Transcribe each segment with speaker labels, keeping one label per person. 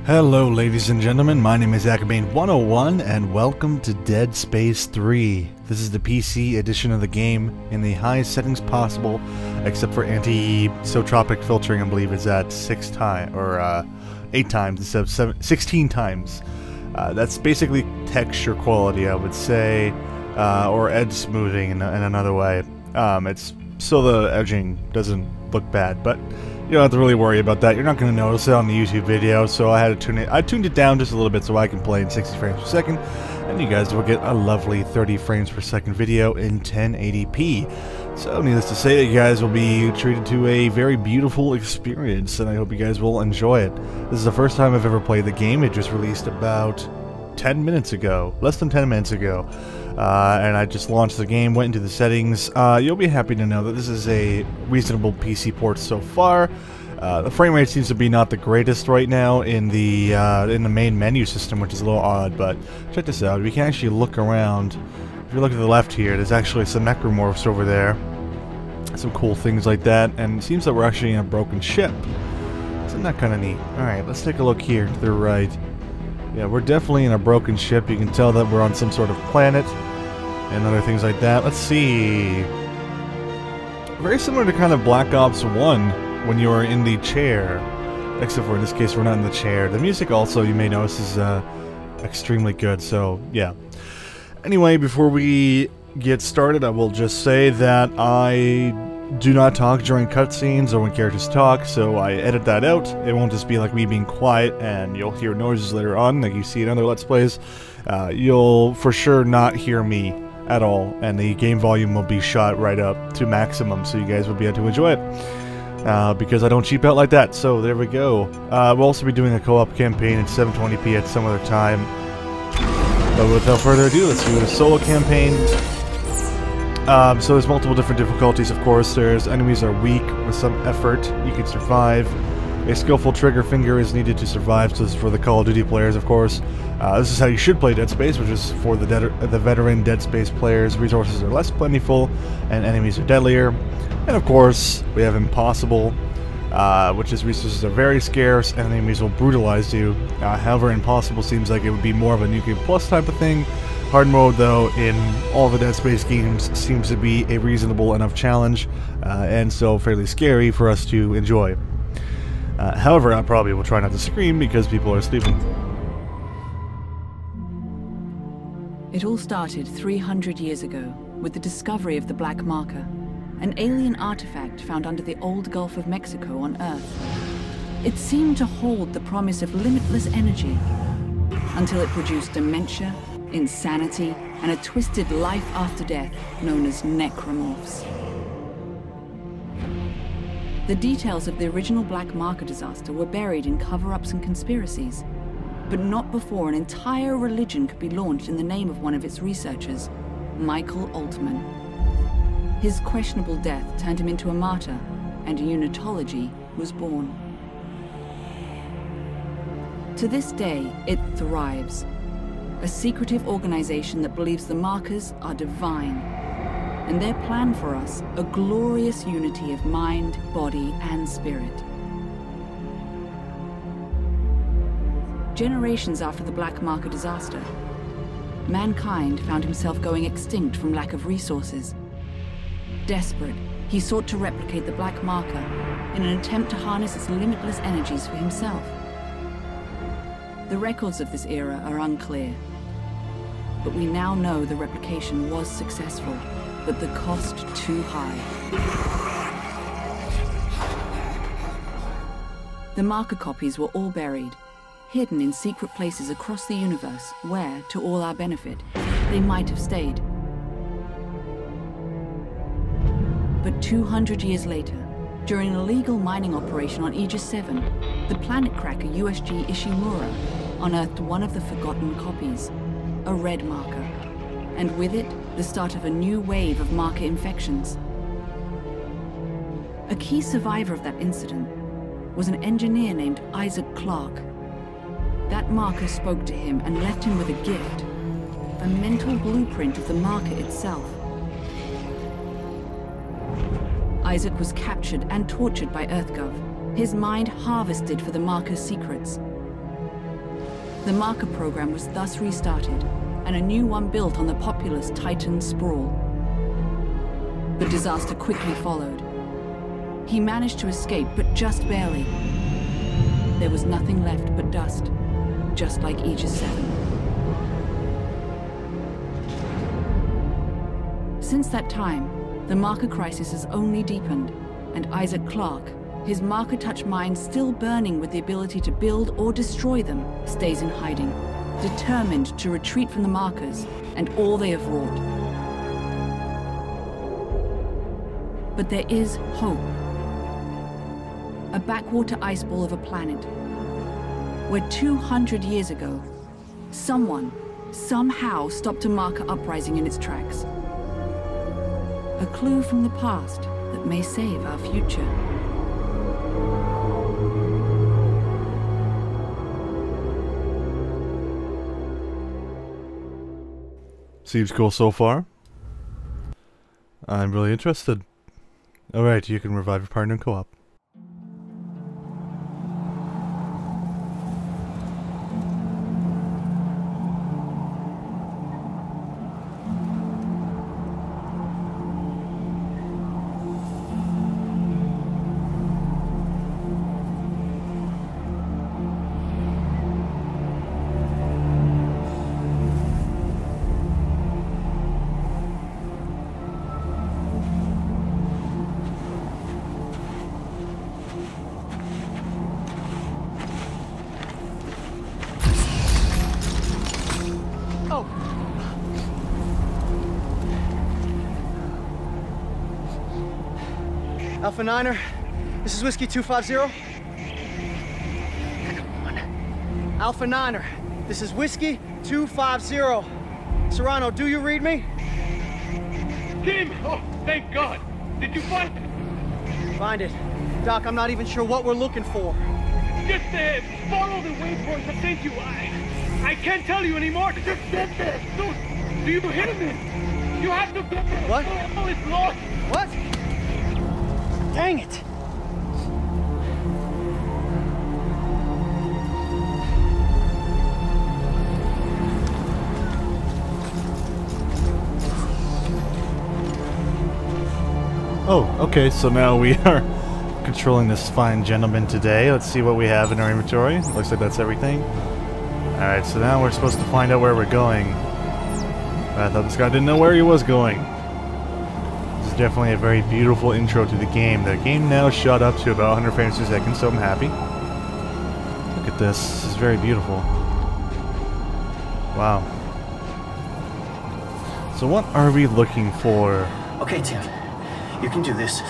Speaker 1: Hello ladies and gentlemen, my name is Acabane101 and welcome to Dead Space 3. This is the PC edition of the game in the highest settings possible, except for anti-isotropic filtering. I believe it's at 6 times, or 8 times instead of 16 times. That's basically texture quality, I would say, or edge smoothing in another way. It's so the edging doesn't look bad, but you don't have to really worry about that. You're not going to notice it on the YouTube video, so I had to tune it. I tuned it down just a little bit so I can play in 60 frames per second, and you guys will get a lovely 30 frames per second video in 1080p. So needless to say, you guys will be treated to a very beautiful experience, and I hope you guys will enjoy it. This is the first time I've ever played the game. It just released about 10 minutes ago, less than 10 minutes ago. And I just launched the game, went into the settings. You'll be happy to know that this is a reasonable PC port so far. The frame rate seems to be not the greatest right now in the main menu system, which is a little odd, but check this out. We can actually look around. If you look to the left here, there's actually some necromorphs over there. Some cool things like that, and it seems that we're actually in a broken ship. Isn't that kind of neat? Alright, let's take a look here to the right. Yeah, we're definitely in a broken ship. You can tell that we're on some sort of planet and other things like that. Let's see. Very similar to kind of Black Ops 1 when you were in the chair. Except for in this case we're not in the chair. The music also, you may notice, is extremely good, so yeah. Anyway, before we get started, I will just say that I do not talk during cutscenes or when characters talk, so I edit that out. It won't just be like me being quiet and you'll hear noises later on like you see in other Let's Plays. You'll for sure not hear me at all, and the game volume will be shot right up to maximum, so you guys will be able to enjoy it. Because I don't cheap out like that, so there we go. We'll also be doing a co-op campaign in 720p at some other time. But without further ado, let's do the solo campaign. So there's multiple different difficulties, of course. There's enemies are weak. With some effort, you can survive. A skillful trigger finger is needed to survive, so this is for the Call of Duty players, of course. This is how you should play Dead Space, which is for the veteran Dead Space players. Resources are less plentiful, and enemies are deadlier. And of course, we have Impossible, which is resources are very scarce, and enemies will brutalize you. However, Impossible seems like it would be more of a New Game Plus type of thing. Hard mode, though, in all the Dead Space games seems to be a reasonable enough challenge, and so fairly scary for us to enjoy. However, I probably will try not to scream because people are sleeping.
Speaker 2: It all started 300 years ago with the discovery of the Black Marker, an alien artifact found under the old Gulf of Mexico on Earth. It seemed to hold the promise of limitless energy, until it produced dementia, insanity, and a twisted life after death known as necromorphs. The details of the original Black Marker disaster were buried in cover-ups and conspiracies, but not before an entire religion could be launched in the name of one of its researchers, Michael Altman. His questionable death turned him into a martyr, and unitology was born. To this day, it thrives. A secretive organization that believes the markers are divine, and their plan for us, a glorious unity of mind, body, and spirit. Generations after the Black Marker disaster, mankind found himself going extinct from lack of resources. Desperate, he sought to replicate the Black Marker in an attempt to harness its limitless energies for himself. The records of this era are unclear, but we now know the replication was successful, but the cost too high. The marker copies were all buried, hidden in secret places across the universe where, to all our benefit, they might have stayed. But 200 years later, during an illegal mining operation on Aegis 7, the planet cracker USG Ishimura unearthed one of the forgotten copies, a red marker, and with it, the start of a new wave of marker infections. A key survivor of that incident was an engineer named Isaac Clarke. That marker spoke to him and left him with a gift, a mental blueprint of the marker itself. Isaac was captured and tortured by EarthGov, his mind harvested for the marker's secrets. The marker program was thus restarted, and a new one built on the populous Titan sprawl. The disaster quickly followed. He managed to escape, but just barely. There was nothing left but dust, just like Aegis 7. Since that time, the marker crisis has only deepened, and Isaac Clarke, his marker-touch mind still burning with the ability to build or destroy them, stays in hiding, determined to retreat from the markers and all they have wrought. But there is hope. A backwater iceball of a planet, where 200 years ago, someone, somehow stopped a marker uprising in its tracks. A clue from the past that may save our future.
Speaker 1: Seems cool so far. I'm really interested. Alright, you can revive your partner in co-op.
Speaker 3: Alpha Niner, this is Whiskey 250. Come on. Alpha Niner, this is Whiskey 250. Serrano, do you read me?
Speaker 4: Tim! Oh, thank God! Did you find it?
Speaker 3: Find it. Doc, I'm not even sure what we're looking for.
Speaker 4: Just follow the waypoint I sent you. I can't tell you anymore. Just get there. Dude, do you hear me? You have to get there.
Speaker 3: What?
Speaker 4: Oh, it's lost.
Speaker 3: What? Dang it!
Speaker 1: Oh, okay, so now we are controlling this fine gentleman today. Let's see what we have in our inventory. Looks like that's everything. Alright, so now we're supposed to find out where we're going. I thought this guy didn't know where he was going. This is definitely a very beautiful intro to the game. The game now shot up to about 100 frames per second, so I'm happy. Look at this. This is very beautiful. Wow. So what are we looking for?
Speaker 5: Okay, Tim. You can do this.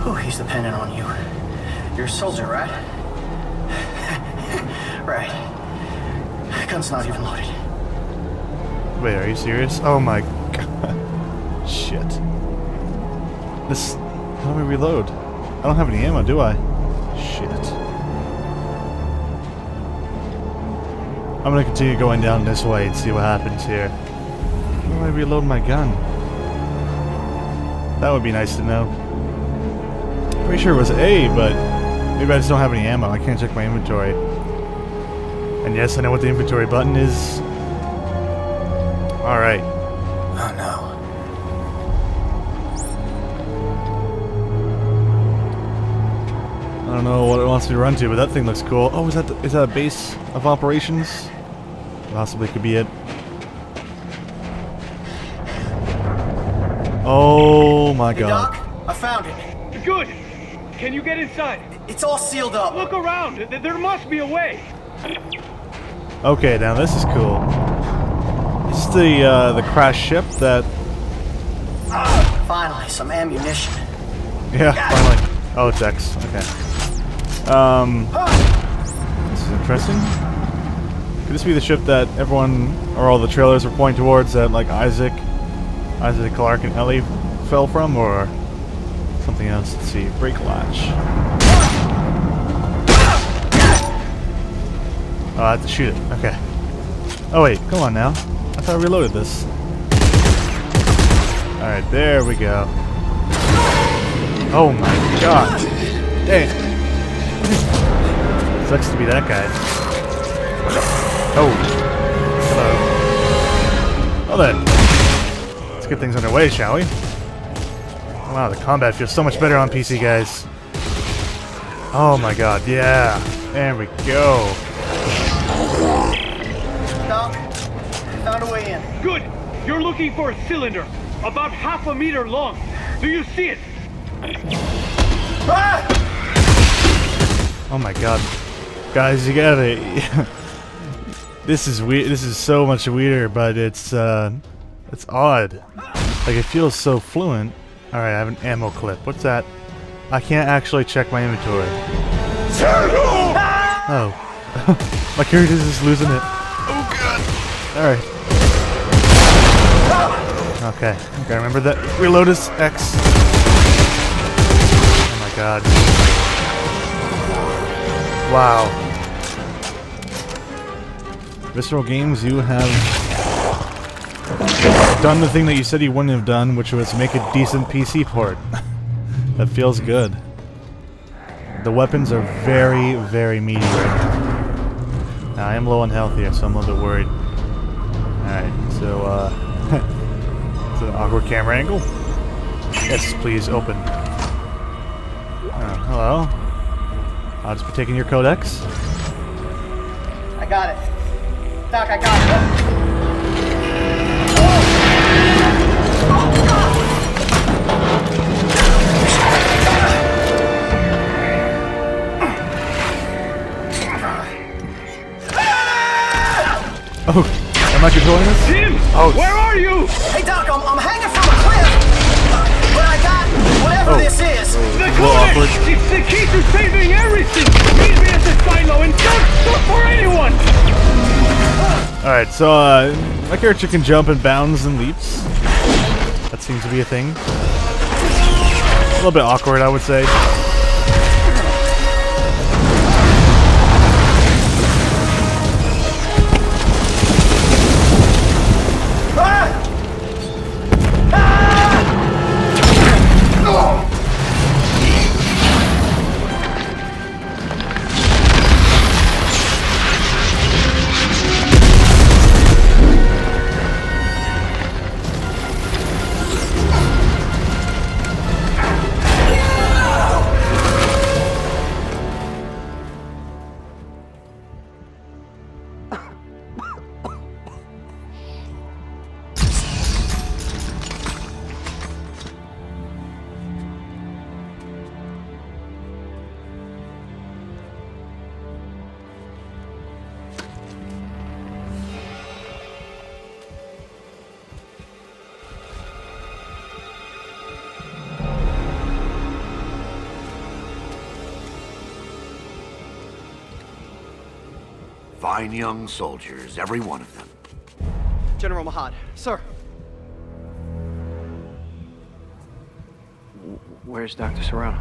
Speaker 5: Oh, he's dependent on you. You're a soldier, right? Right. Gun's not even loaded.
Speaker 1: Wait, are you serious? Oh my god. Shit. This... How do I reload? I don't have any ammo, do I? Shit. I'm gonna continue going down this way and see what happens here. How do I reload my gun? That would be nice to know. Pretty sure it was A, but maybe I just don't have any ammo. I can't check my inventory. And yes, I know what the inventory button is. Alright.
Speaker 5: Oh no.
Speaker 1: I don't know what it wants me to run to, but that thing looks cool. Oh, is that a base of operations? Possibly could be it. Oh my
Speaker 5: Hey,
Speaker 1: god.
Speaker 5: Doc, I found it.
Speaker 4: Good. Can you get inside?
Speaker 5: It's all sealed up.
Speaker 4: Look around. There must be a way.
Speaker 1: Okay, now this is cool. It's the crashed ship that...
Speaker 5: Finally, some ammunition.
Speaker 1: Yeah, finally. Oh, it's X. Okay. This is interesting. Could this be the ship that everyone, or all the trailers were pointing towards, that like Isaac Clarke and Ellie fell from, or something else? Let's see. Brake latch. Oh, I have to shoot it. Okay. Oh wait, come on now. I thought I reloaded this. Alright, there we go. Oh my god. Dang. Sucks to be that guy. Oh. Hello. Well then. Let's get things underway, shall we? Wow, the combat feels so much better on PC, guys. Oh my god, yeah. There we go.
Speaker 5: Doc, found a way in.
Speaker 4: Good. You're looking for a cylinder, about half a meter long. Do you see it?
Speaker 5: Ah!
Speaker 1: Oh my god. Guys, you gotta... This is weird. This is so much weirder, but it's odd. Like, it feels so fluent. Alright, I have an ammo clip. What's that? I can't actually check my inventory. Oh. My character's just losing it. Oh god. Alright. Okay. Okay, remember that. Reload is X. Oh my god. Wow. Visceral Games, you have done the thing that you said you wouldn't have done, which was make a decent PC port. That feels good. The weapons are very, very meaty right now. Now, I am low on health here, so I'm a little bit worried. Alright, so, is it an awkward camera angle? Yes, please, open. Hello? I'll just be taking your codex.
Speaker 5: I got it. Doc, I got it.
Speaker 1: Oh, am I controlling this?
Speaker 4: Tim!
Speaker 1: Oh.
Speaker 4: Where are you?
Speaker 5: Hey, Doc, I'm hanging from a cliff. But I got whatever this is.
Speaker 4: The
Speaker 1: awkward.
Speaker 4: codex! It's the key to saving everything! Meet me at the silo and don't look for anyone!
Speaker 1: Alright, so, my character can jump and bounds and leaps. That seems to be a thing. A little bit awkward, I would say.
Speaker 6: Fine young soldiers, every one of them.
Speaker 3: General Mahad, sir. Where's Dr. Serrano?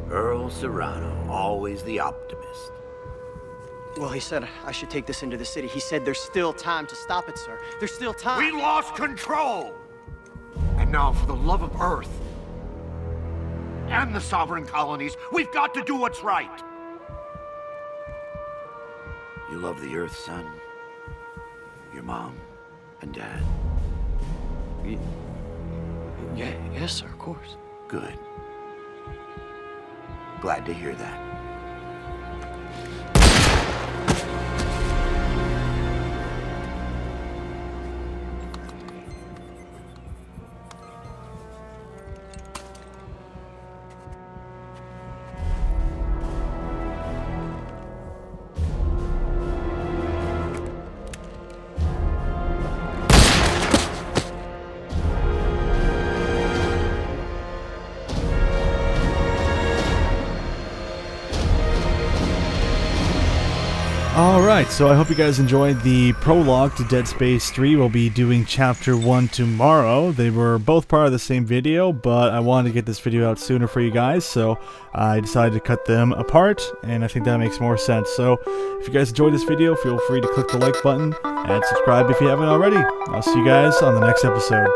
Speaker 6: Earl Serrano, always the optimist.
Speaker 3: Well, he said I should take this into the city. He said there's still time to stop it, sir. There's still time.
Speaker 6: We lost control! And now, for the love of Earth and the sovereign colonies, we've got to do what's right. You love the Earth, son? Your mom and dad?
Speaker 3: Yeah, yes, sir, of course.
Speaker 6: Good. Glad to hear that.
Speaker 1: Alright, so I hope you guys enjoyed the prologue to Dead Space 3. We'll be doing Chapter 1 tomorrow. They were both part of the same video, but I wanted to get this video out sooner for you guys, so I decided to cut them apart, and I think that makes more sense. So, if you guys enjoyed this video, feel free to click the like button, and subscribe if you haven't already. I'll see you guys on the next episode.